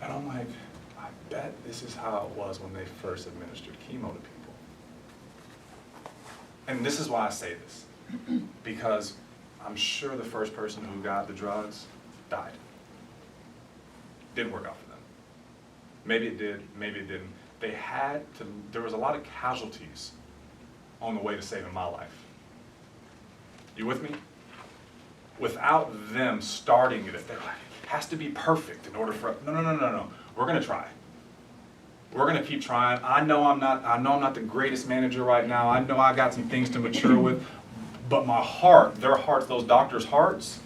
And I'm like, I bet this is how it was when they first administered chemo to people. And this is why I say this. Because I'm sure the first person who got the drugs died. Didn't work out for them. Maybe it did, maybe it didn't. There was a lot of casualties on the way to saving my life. You with me? Without them starting it, they're like, it has to be perfect in order for, no. We're gonna try. We're gonna keep trying. I know I'm not the greatest manager right now. I know I got some things to mature with, but my heart, their hearts, those doctors' hearts,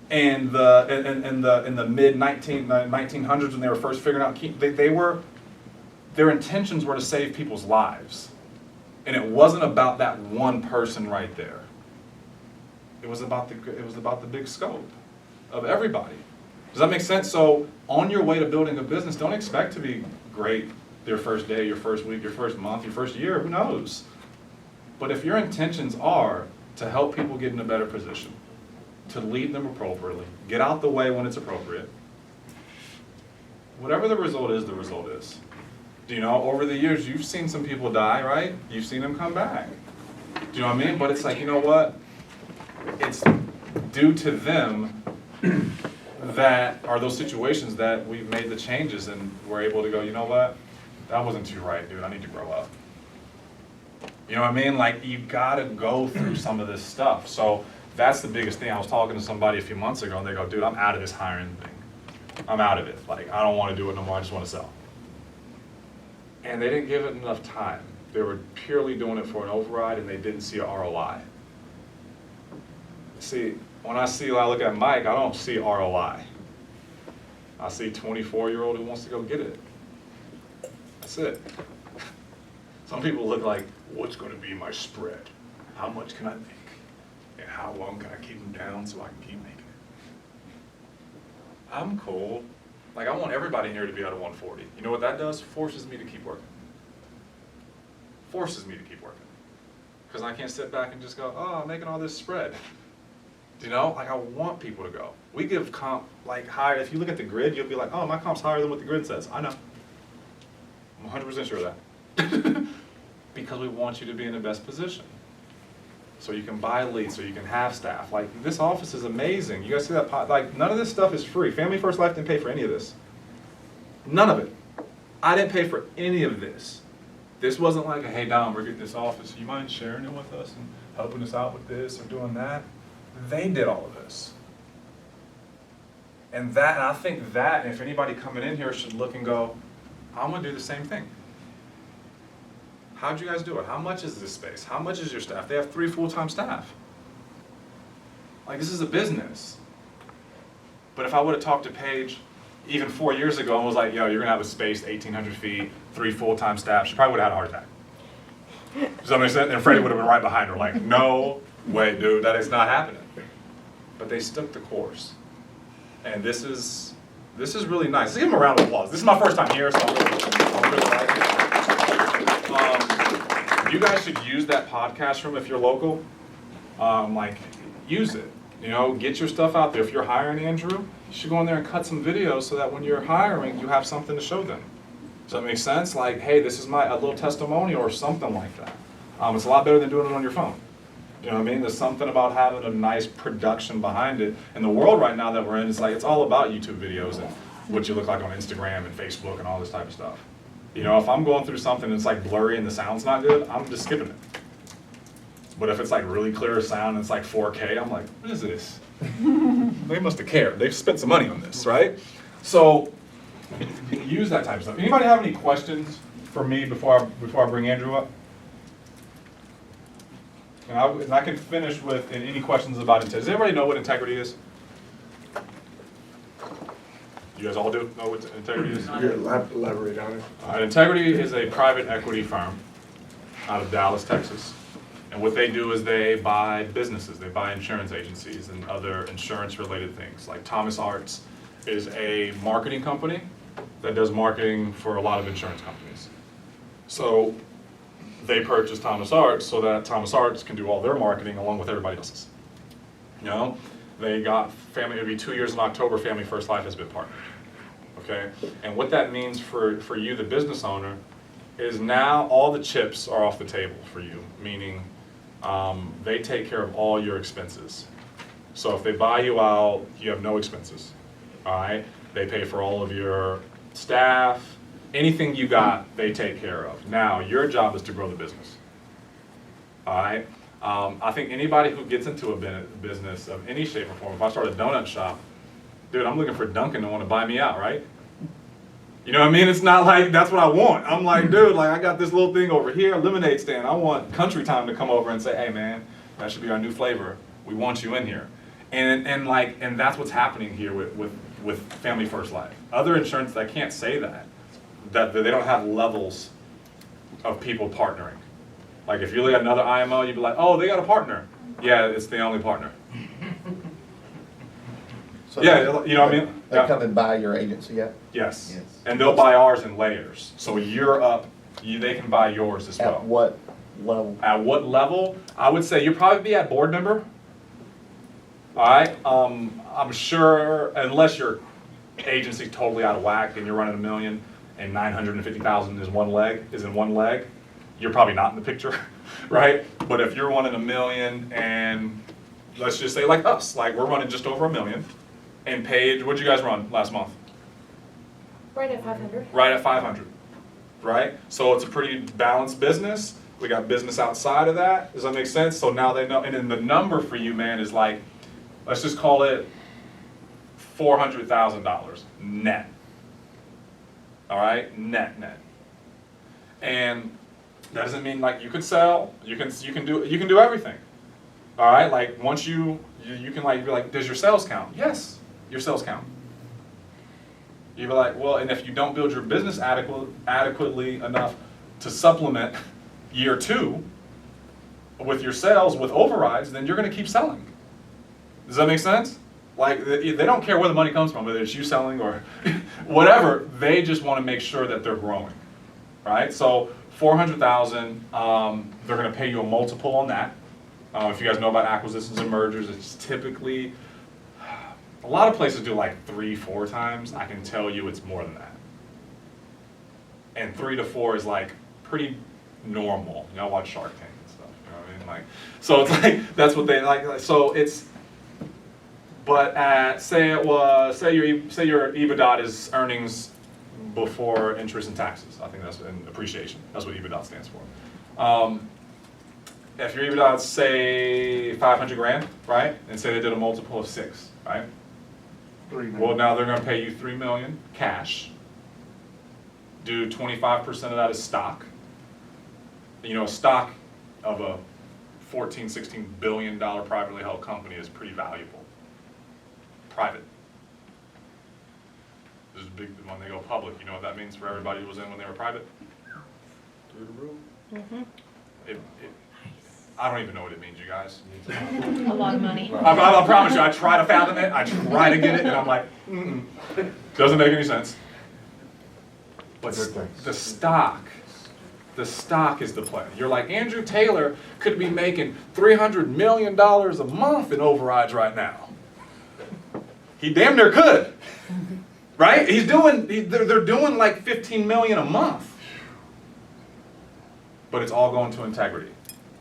and in the mid 1900s when they were first figuring out, their intentions were to save people's lives. And it wasn't about that one person right there. It was about the big scope of everybody. Does that make sense? So on your way to building a business, don't expect to be great your first day, your first week, your first month, your first year, who knows? But if your intentions are to help people get in a better position, to lead them appropriately, get out the way when it's appropriate, whatever the result is, the result is. Do you know, over the years, you've seen some people die, right? You've seen them come back. Do you know what I mean? But it's like, you know what? It's due to them that are those situations that we've made the changes and we're able to go, you know what? That wasn't too right, dude. I need to grow up. You know what I mean? Like, you gotta go through some of this stuff. So that's the biggest thing. I was talking to somebody a few months ago and they go, dude, I'm out of this hiring thing. I'm out of it. Like, I don't want to do it no more. I just want to sell. And they didn't give it enough time. They were purely doing it for an override and they didn't see a ROI. See, when I look at Mike, I don't see ROI. I see a 24-year-old who wants to go get it. That's it. Some people look like, what's going to be my spread? How much can I make? And how long can I keep them down so I can keep making it? I'm cool. Like, I want everybody in here to be out of 140. You know what that does? Forces me to keep working. Forces me to keep working. Because I can't sit back and just go, oh, I'm making all this spread. You know, like, I want people to go. We give comp, like, higher. If you look at the grid, you'll be like, oh, my comp's higher than what the grid says. I know. I'm 100% sure of that. Because we want you to be in the best position. So you can buy leads, so you can have staff. Like, this office is amazing. You guys see that? Like, none of this stuff is free. Family First Life didn't pay for any of this. None of it. I didn't pay for any of this. This wasn't like, hey, Dom, we're getting this office. You mind sharing it with us and helping us out with this or doing that? They did all of this. And I think that, if anybody coming in here should look and go, I'm going to do the same thing. How'd you guys do it? How much is this space? How much is your staff? They have 3 full-time staff. Like, this is a business. But if I would have talked to Paige even 4 years ago and was like, yo, you're going to have a space 1,800 feet, 3 full-time staff, she probably would have had a heart attack. Does that make sense? And Freddie would have been right behind her like, no way, dude, that is not happening. But they stuck the course. And this is really nice. Let's give them a round of applause. This is my first time here, so I'm really like it. You guys should use that podcast room if you're local. Like, use it. You know, get your stuff out there. If you're hiring Andrew, you should go in there and cut some videos so that when you're hiring, you have something to show them. Does that make sense? Like, hey, this is a little testimonial or something like that. It's a lot better than doing it on your phone. You know what I mean? There's something about having a nice production behind it. And the world right now that we're in, it's like, it's all about YouTube videos and what you look like on Instagram and Facebook and all this type of stuff. You know, if I'm going through something that's like blurry and the sound's not good, I'm just skipping it. But if it's like really clear sound and it's like 4K, I'm like, what is this? They must have cared. They've spent some money on this, right? So use that type of stuff. Anybody have any questions for me before I bring Andrew up? And I can finish with any questions about integrity. Does everybody know what integrity is? You guys all do know what integrity is? Elaborate on it. Integrity is a private equity firm out of Dallas, Texas. And what they do is they buy businesses. They buy insurance agencies and other insurance-related things. Like Thomas Arts is a marketing company that does marketing for a lot of insurance companies. So they purchase Thomas Arts so that Thomas Arts can do all their marketing along with everybody else's. You know, they got family, it'll be 2 years in October, Family First Life has been partnered. Okay, and what that means for you, the business owner, is now all the chips are off the table for you, meaning they take care of all your expenses. So if they buy you out, you have no expenses, all right? They pay for all of your staff, anything you got, they take care of. Now, your job is to grow the business, all right? I think anybody who gets into a business of any shape or form, if I start a donut shop, dude, I'm looking for Dunkin' to want to buy me out, right? You know what I mean? It's not like that's what I want. I'm like, dude, like I got this little thing over here, lemonade stand. I want Country Time to come over and say, hey man, that should be our new flavor. We want you in here. And that's what's happening here with Family First Life. Other insurance, they can't say that they don't have levels of people partnering. Like if you look at another IMO, you'd be like, oh, they got a partner. Yeah, it's the only partner. So Yeah, you know what I mean? They come and buy your agency yet? Yes. Yes. And they'll buy ours in layers. So you're up, they can buy yours as well. At what level? At what level? I would say you'll probably be at board member. All right. I'm sure, unless your agency's totally out of whack and you're running $1 million and $950,000 is in one leg, you're probably not in the picture, right? But if you're running $1 million and let's just say like us, like we're running just over $1 million, and paid, what'd you guys run last month? Right at 500. Right at 500, right? So it's a pretty balanced business. We got business outside of that. Does that make sense? So now they know, and then the number for you, man, is like, let's just call it $400,000 net. All right, net. And that doesn't mean like you could sell. You can do everything. All right, like once you can like be like, does your sales count? Yes, your sales count. You'd be like, well, and if you don't build your business adequately enough to supplement year 2 with your sales with overrides, then you're going to keep selling. Does that make sense? Like they don't care where the money comes from, whether it's you selling or whatever. They just want to make sure that they're growing, right? So $400,000, they're going to pay you a multiple on that. If you guys know about acquisitions and mergers, it's typically, a lot of places do like 3-4 times. I can tell you it's more than that. And 3 to 4 is like pretty normal. You know, I watch Shark Tank and stuff, you know what I mean? Like, so it's like, that's what they like. So it's, but at, say your EBITDA is earnings before interest and taxes. I think that's, and appreciation. That's what EBITDA stands for. If your EBITDA is, say, 500 grand, right? And say they did a multiple of 6, right? 3 million. Well, now they're going to pay you $3 million cash. Do 25% of that as stock. You know, a stock of a $14-16 billion privately held company is pretty valuable. Private. This is big when they go public. You know what that means for everybody who was in when they were private? Through the roof. Mm-hmm. I don't even know what it means, you guys. A lot of money. I promise you, I try to fathom it, I try to get it, and I'm like, doesn't make any sense. But the stock is the play. You're like, Andrew Taylor could be making $300 million a month in overrides right now. He damn near could, right? They're doing like 15 million a month. But it's all going to integrity.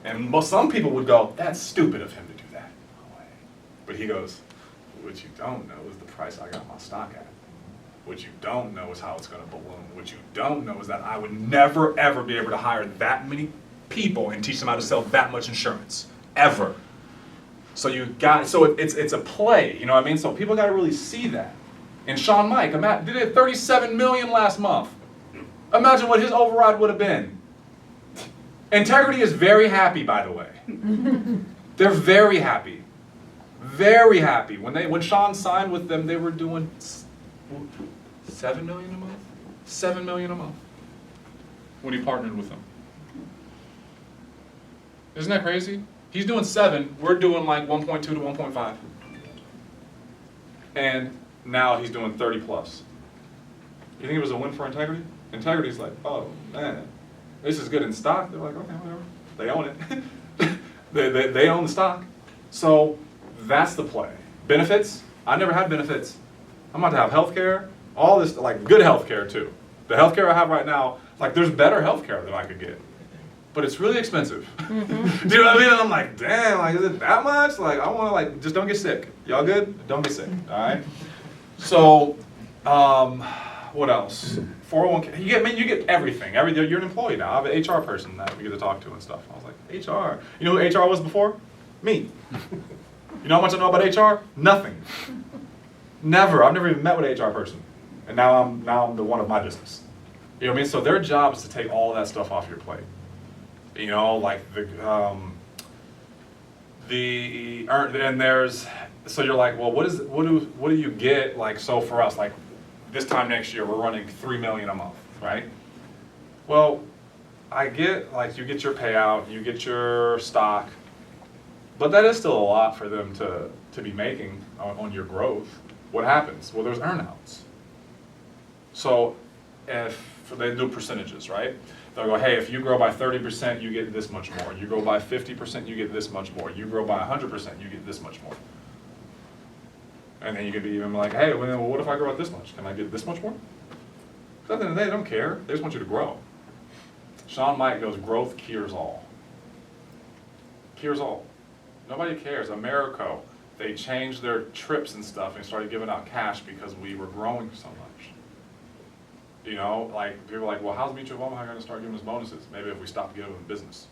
And some people would go, that's stupid of him to do that. No way. But he goes, what you don't know is the price I got my stock at. What What you don't know is how it's going to balloon. What you don't know is that I would never, ever be able to hire that many people and teach them how to sell that much insurance, ever. So it's a play, you know what I mean? So people got to really see that. And Sean Mike did it $37 million last month. Imagine what his override would have been. Integrity is very happy, by the way. They're very happy. Very happy. When Sean signed with them, they were doing $7 million a month? $7 million a month when he partnered with them. Isn't that crazy? He's doing 7, we're doing like 1.2 to 1.5. And now he's doing 30 plus. You think it was a win for Integrity? Integrity's like, oh man, this is good in stock. They're like, okay, whatever. They own it. they own the stock. So that's the play. Benefits, I never had benefits. I'm about to have healthcare, all this, like good healthcare too. The healthcare I have right now, like there's better healthcare that I could get. But it's really expensive. Do you know what I mean? And I'm like, damn, like, is it that much? Like, I want to, like, just don't get sick. Y'all good? Don't get sick, all right? So, what else? 401k, you get everything. You're an employee now. I have an HR person that we get to talk to and stuff. I was like, HR. You know who HR was before? Me. You know how much I know about HR? Nothing. Never. I've never even met with an HR person. And now I'm the one of my business. You know what I mean? So their job is to take all of that stuff off your plate. You know, like so you're like, well, what do you get? Like, so for us, like this time next year, we're running $3 million a month, right? Well, I get, like, you get your payout, you get your stock, but that is still a lot for them to be making on your growth. What happens? Well, there's earnouts. So if they do percentages, right? They'll go, hey, if you grow by 30%, you get this much more. You grow by 50%, you get this much more. You grow by 100%, you get this much more. And then you could be even like, hey, well, what if I grow at this much? Can I get this much more? Because at the end of the day, they don't care. They just want you to grow. Sean Mike goes, growth cures all. Cures all. Nobody cares. America, they changed their trips and stuff and started giving out cash because we were growing so much. You know, like, people are like, well, how's Mutual of Omaha going to start giving us bonuses? Maybe if we stop giving them business.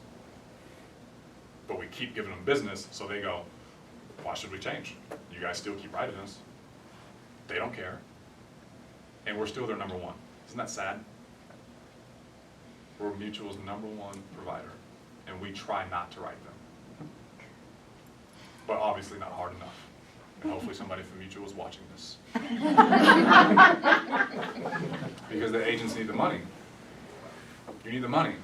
But we keep giving them business, so they go, why should we change? You guys still keep writing us. They don't care. And we're still their number one. Isn't that sad? We're Mutual's number one provider, and we try not to write them. But obviously not hard enough. And hopefully somebody from Mutual is watching this. Because the agents need the money. You need the money.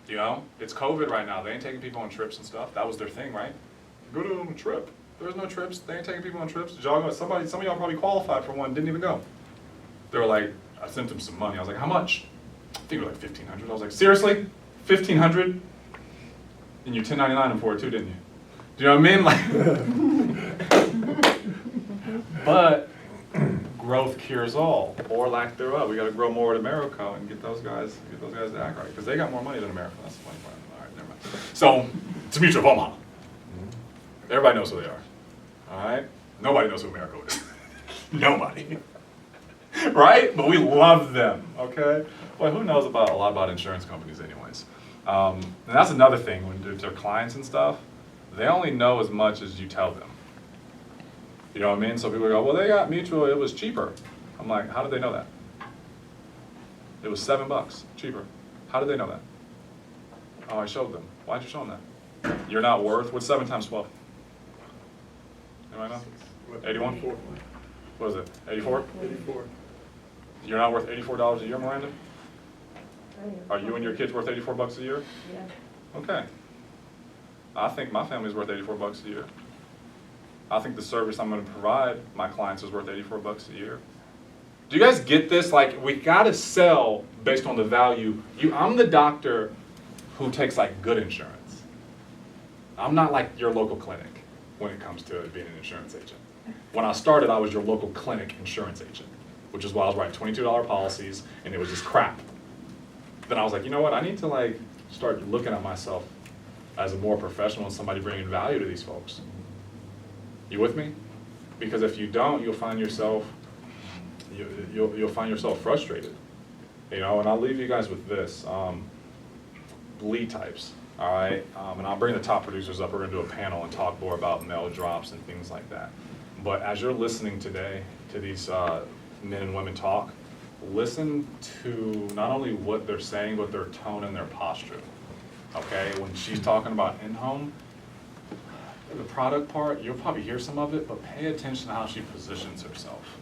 You know, it's COVID right now. They ain't taking people on trips and stuff. That was their thing, right? Go to a trip. There's no trips. They ain't taking people on trips. Did y'all go? Some of y'all probably qualified for one, didn't even go. They were like, I sent them some money. I was like, how much? I think it was like $1,500. I was like, seriously? $1,500? And you 1099 them for it too, didn't you? Do you know what I mean? Like, but growth cures all, or lack thereof. We got to grow more at America and get those guys to act right, because they got more money than America. That's the funny part. All right, never mind. So it's Mutual of Omaha. Everybody knows who they are. All right. Nobody knows who America is. Nobody. Right? But we love them. Okay. Well, who knows a lot about insurance companies, anyways? And that's another thing when they're clients and stuff. They only know as much as you tell them. You know what I mean? So people go, well, they got Mutual, it was cheaper. I'm like, how did they know that? It was $7 cheaper. How did they know that? Oh, I showed them. Why'd you show them that? You're not worth, what's 7 times 12? Anybody know? 81? What is it, 84? 84. You're not worth $84 a year, Miranda? Are you and your kids worth $84 a year? Yeah. Okay. I think my family's worth $84 a year. I think the service I'm going to provide my clients is worth $84 a year. Do you guys get this? Like, we got to sell based on the value. I'm the doctor who takes like good insurance. I'm not like your local clinic when it comes to being an insurance agent. When I started, I was your local clinic insurance agent, which is why I was writing $22 policies, and it was just crap. Then I was like, you know what? I need to like start looking at myself as a more professional and somebody bringing value to these folks. You with me? Because if you don't, you'll find yourself you'll find yourself frustrated. You know, and I'll leave you guys with this. Lead types, all right? And I'll bring the top producers up. We're gonna do a panel and talk more about mail drops and things like that. But as you're listening today to these men and women talk, listen to not only what they're saying, but their tone and their posture, okay? When she's talking about in-home, the product part, you'll probably hear some of it, but pay attention to how she positions herself.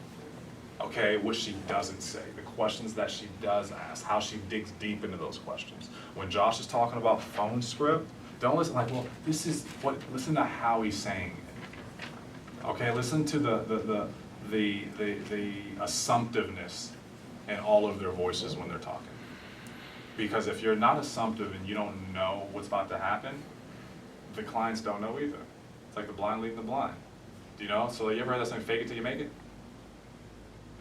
Okay, what she doesn't say, the questions that she does ask, how she digs deep into those questions. When Josh is talking about phone script, don't listen like, well, this is what, listen to how he's saying it. Okay, listen to the assumptiveness in all of their voices when they're talking. Because if you're not assumptive and you don't know what's about to happen, the clients don't know either. It's like the blind leading the blind. Do you know? So you ever heard that saying, fake it till you make it?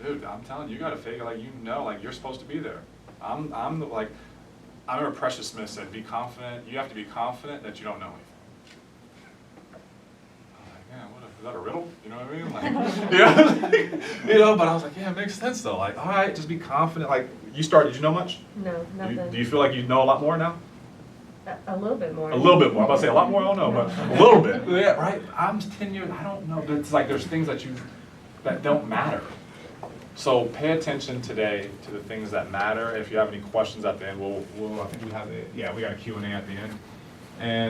Dude, I'm telling you, you gotta fake it like you know, like you're supposed to be there. I remember Precious Smith said, be confident, you have to be confident that you don't know anything. I'm like, yeah, is that a riddle? You know what I mean? Like, you know, but I was like, yeah, it makes sense though. Like, all right, just be confident. Like, did you know much? No, nothing. Do you feel like you know a lot more now? A little bit more. A little bit more. I'm about to say a lot more, I don't know, but a little bit. Yeah, right? I'm 10 years, I don't know. It's like there's things that don't matter. So pay attention today to the things that matter. If you have any questions at the end, I think we got a Q&A at the end. And